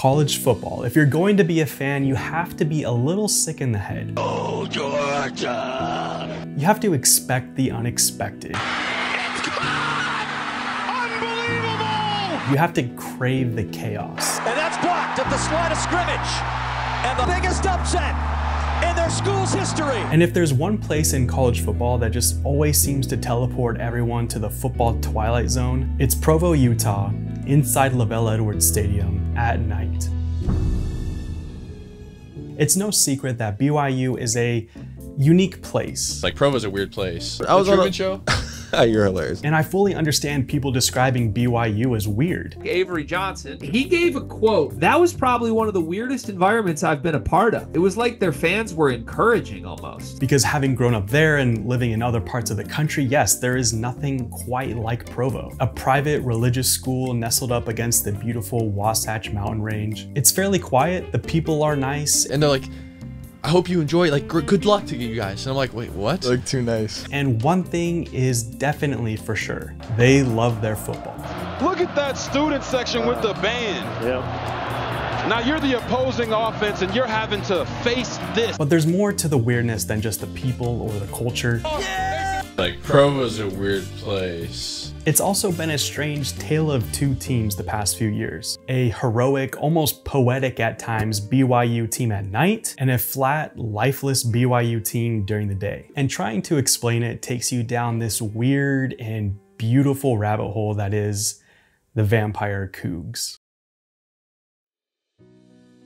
college football. If you're going to be a fan, you have to be a little sick in the head. Oh, Georgia! You have to expect the unexpected. Unbelievable! You have to crave the chaos. And that's blocked at the line of scrimmage. And the biggest upset in their school's history. And if there's one place in college football that just always seems to teleport everyone to the football twilight zone, it's Provo, Utah, inside LaVell Edwards Stadium at night. It's no secret that BYU is a unique place. Like, Provo's a weird place. I was on a show. You're hilarious. And I fully understand people describing BYU as weird. Avery Johnson, he gave a quote. That was probably one of the weirdest environments I've been a part of. It was like their fans were encouraging almost. Because having grown up there and living in other parts of the country, yes, there is nothing quite like Provo. A private religious school nestled up against the beautiful Wasatch Mountain Range. It's fairly quiet, the people are nice. And they're like, I hope you enjoy it. Like, good luck to you guys. And I'm like, wait, what? Look too nice. And one thing is definitely for sure, they love their football. Look at that student section with the band. Yeah. Now you're the opposing offense and you're having to face this. But there's more to the weirdness than just the people or the culture. Like, Provo's a weird place. It's also been a strange tale of two teams the past few years. A heroic, almost poetic at times BYU team at night, and a flat, lifeless BYU team during the day. And trying to explain it takes you down this weird and beautiful rabbit hole that is the Vampire Cougs.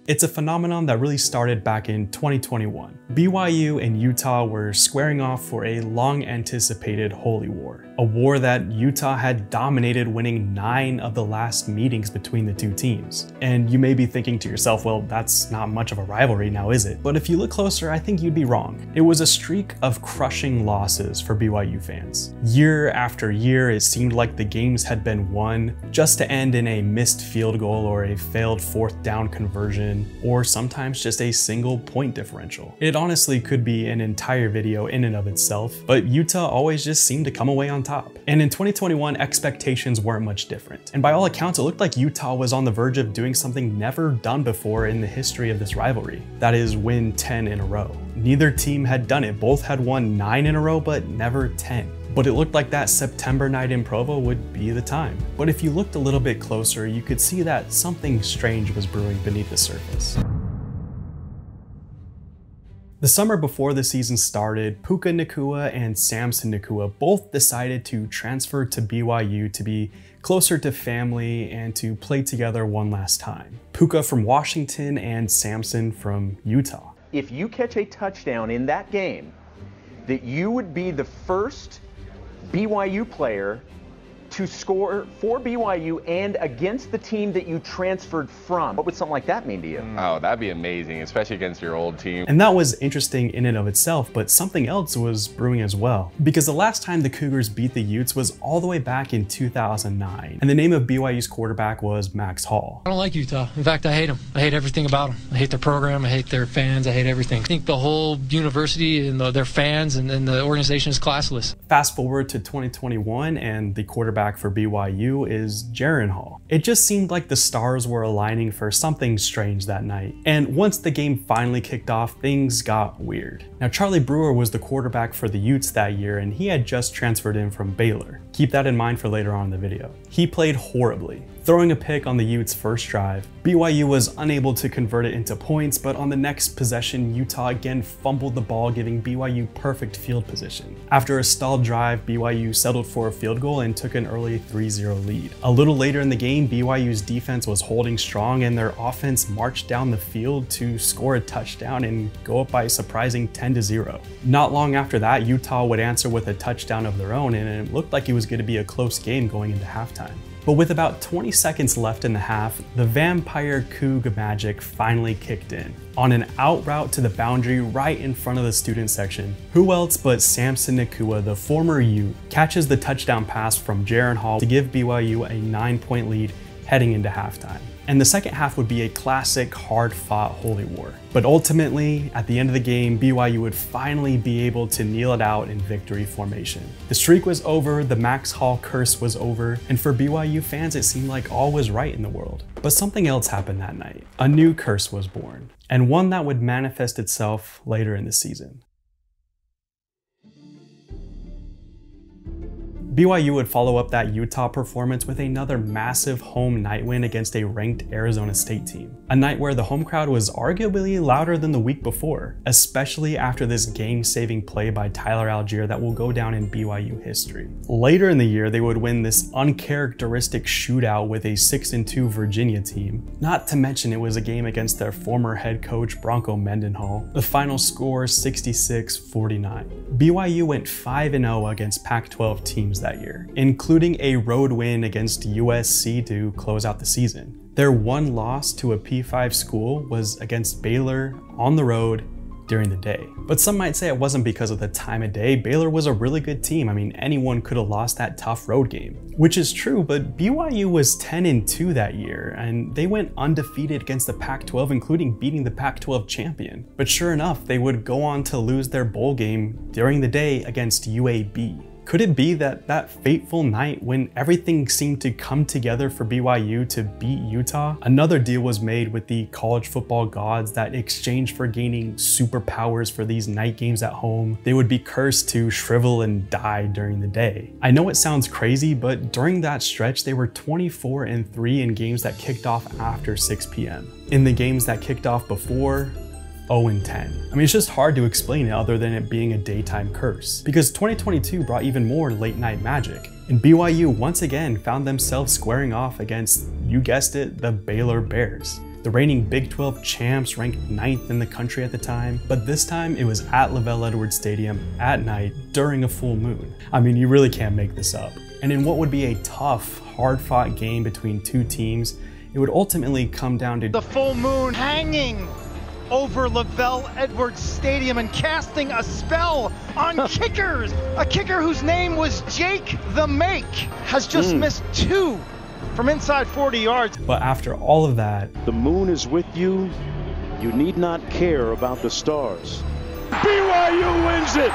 It's a phenomenon that really started back in 2021. BYU and Utah were squaring off for a long-anticipated holy war. A war that Utah had dominated, winning 9 of the last meetings between the two teams. And you may be thinking to yourself, well, that's not much of a rivalry now, is it? But if you look closer, I think you'd be wrong. It was a streak of crushing losses for BYU fans. Year after year, it seemed like the games had been won, just to end in a missed field goal or a failed 4th down conversion, or sometimes just a single point differential. It honestly could be an entire video in and of itself, but Utah always just seemed to come away on top. And in 2021, expectations weren't much different. And by all accounts, it looked like Utah was on the verge of doing something never done before in the history of this rivalry. That is, win 10 in a row. Neither team had done it. Both had won 9 in a row, but never 10. But it looked like that September night in Provo would be the time. But if you looked a little bit closer, you could see that something strange was brewing beneath the surface. The summer before the season started, Puka Nacua and Samson Nacua both decided to transfer to BYU to be closer to family and to play together one last time. Puka from Washington and Samson from Utah. If you catch a touchdown in that game, that you would be the first BYU player to score for BYU and against the team that you transferred from. What would something like that mean to you? Oh, that'd be amazing, especially against your old team. And that was interesting in and of itself, but something else was brewing as well. Because the last time the Cougars beat the Utes was all the way back in 2009, and the name of BYU's quarterback was Max Hall. I don't like Utah. In fact, I hate them. I hate everything about them. I hate their program, I hate their fans, I hate everything. I think the whole university and their fans and the organization is classless. Fast forward to 2021, and the quarterback for BYU is Jaren Hall. It just seemed like the stars were aligning for something strange that night. And once the game finally kicked off, things got weird. Now, Charlie Brewer was the quarterback for the Utes that year, and he had just transferred in from Baylor. Keep that in mind for later on in the video. He played horribly, throwing a pick on the Utes' first drive. BYU was unable to convert it into points, but on the next possession, Utah again fumbled the ball, giving BYU perfect field position. After a stalled drive, BYU settled for a field goal and took an early 3-0 lead. A little later in the game, BYU's defense was holding strong, and their offense marched down the field to score a touchdown and go up by a surprising 10-0. Not long after that, Utah would answer with a touchdown of their own, and it looked like it was going to be a close game going into halftime. But with about 20 seconds left in the half, the Vampire Coug magic finally kicked in. On an out route to the boundary right in front of the student section, who else but Samson Nacua, the former Ute, catches the touchdown pass from Jaren Hall to give BYU a 9-point lead heading into halftime. and the second half would be a classic hard-fought holy war. But ultimately, at the end of the game, BYU would finally be able to kneel it out in victory formation. The streak was over, the Max Hall curse was over, and for BYU fans it seemed like all was right in the world. But something else happened that night. A new curse was born, and one that would manifest itself later in the season. BYU would follow up that Utah performance with another massive home night win against a ranked Arizona State team. A night where the home crowd was arguably louder than the week before, especially after this game-saving play by Tyler Algier that will go down in BYU history. Later in the year, they would win this uncharacteristic shootout with a 6-2 Virginia team. Not to mention it was a game against their former head coach Bronco Mendenhall. The final score 66-49. BYU went 5-0 against Pac-12 teams that year, including a road win against USC to close out the season. Their one loss to a P5 school was against Baylor on the road during the day. But some might say it wasn't because of the time of day. Baylor was a really good team. I mean, anyone could have lost that tough road game, which is true, but BYU was 10-2 that year, and they went undefeated against the Pac-12, including beating the Pac-12 champion. But sure enough, they would go on to lose their bowl game during the day against UAB. Could it be that fateful night when everything seemed to come together for BYU to beat Utah? Another deal was made with the college football gods that in exchange for gaining superpowers for these night games at home, they would be cursed to shrivel and die during the day. I know it sounds crazy, but during that stretch, they were 24-3 in games that kicked off after 6 p.m. In the games that kicked off before, 0-10. I mean, it's just hard to explain it other than it being a daytime curse, because 2022 brought even more late night magic, and BYU once again found themselves squaring off against, you guessed it, the Baylor Bears. The reigning Big 12 champs, ranked 9th in the country at the time, but this time it was at LaVell Edwards Stadium at night during a full moon. I mean, you really can't make this up. And in what would be a tough, hard-fought game between two teams, it would ultimately come down to the full moon hanging over LaVell Edwards Stadium and casting a spell on kickers. A kicker whose name was Jake the Make has just missed 2 from inside 40 yards. But after all of that, the moon is with you. You need not care about the stars. BYU wins it.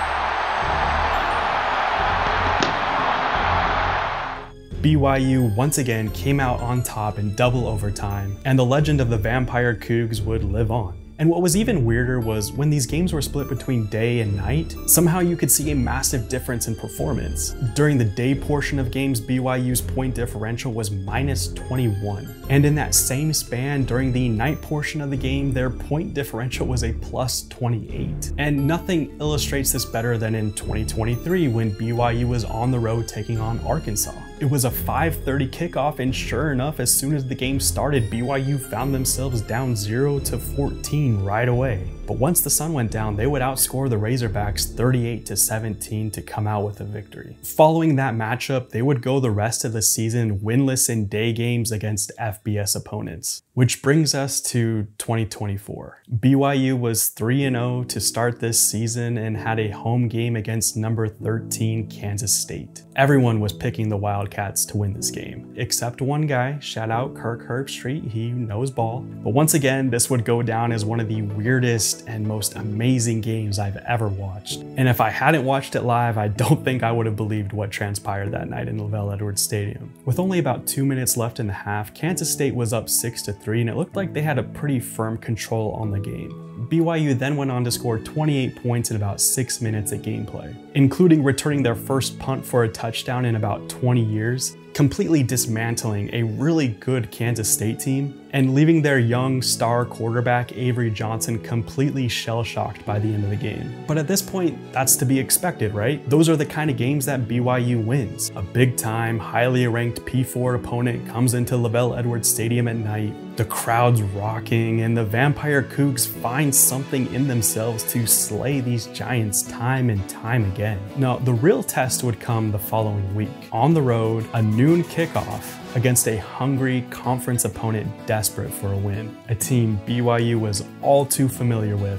BYU once again came out on top in double overtime, and the legend of the Vampire Cougs would live on. And what was even weirder was when these games were split between day and night, somehow you could see a massive difference in performance. During the day portion of games, BYU's point differential was -21. And in that same span, during the night portion of the game, their point differential was a +28. And nothing illustrates this better than in 2023 when BYU was on the road taking on Arkansas. It was a 5:30 kickoff, and sure enough, as soon as the game started, BYU found themselves down 0-14 right away. But once the sun went down, they would outscore the Razorbacks 38-17 to come out with a victory. Following that matchup, they would go the rest of the season winless in day games against FBS opponents. Which brings us to 2024. BYU was 3-0 to start this season and had a home game against number 13 Kansas State. Everyone was picking the Wildcats to win this game, except one guy, shout out Kirk Herbstreit, he knows ball. But once again, this would go down as one of the weirdest and most amazing games I've ever watched. And if I hadn't watched it live, I don't think I would have believed what transpired that night in LaVell Edwards Stadium. With only about 2 minutes left in the half, Kansas State was up 6-3, and it looked like they had a pretty firm control on the game. BYU then went on to score 28 points in about 6 minutes of gameplay, including returning their first punt for a touchdown in about 20 years, completely dismantling a really good Kansas State team, and leaving their young star quarterback Avery Johnson completely shell-shocked by the end of the game. But at this point, that's to be expected, right? Those are the kind of games that BYU wins. A big-time, highly ranked P4 opponent comes into LaVell Edwards Stadium at night, the crowd's rocking, and the Vampire Cougs find something in themselves to slay these giants time and time again. Now, the real test would come the following week. On the road, a noon kickoff against a hungry conference opponent desperate for a win. A team BYU was all too familiar with,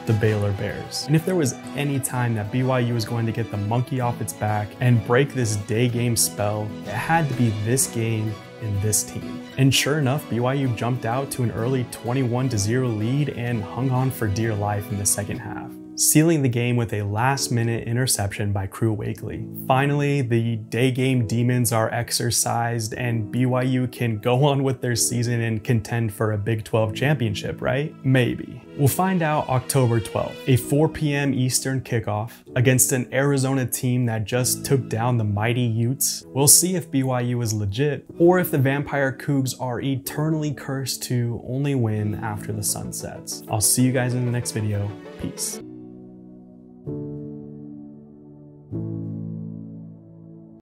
the Baylor Bears. And if there was any time that BYU was going to get the monkey off its back and break this day game spell, it had to be this game in this team. And sure enough, BYU jumped out to an early 21-0 lead and hung on for dear life in the second half, sealing the game with a last-minute interception by Crew Wakely. Finally, the day game demons are exorcised and BYU can go on with their season and contend for a Big 12 championship, right? Maybe. We'll find out October 12th, a 4 p.m. Eastern kickoff against an Arizona team that just took down the mighty Utes. We'll see if BYU is legit or if the Vampire Cougs are eternally cursed to only win after the sun sets. I'll see you guys in the next video. Peace.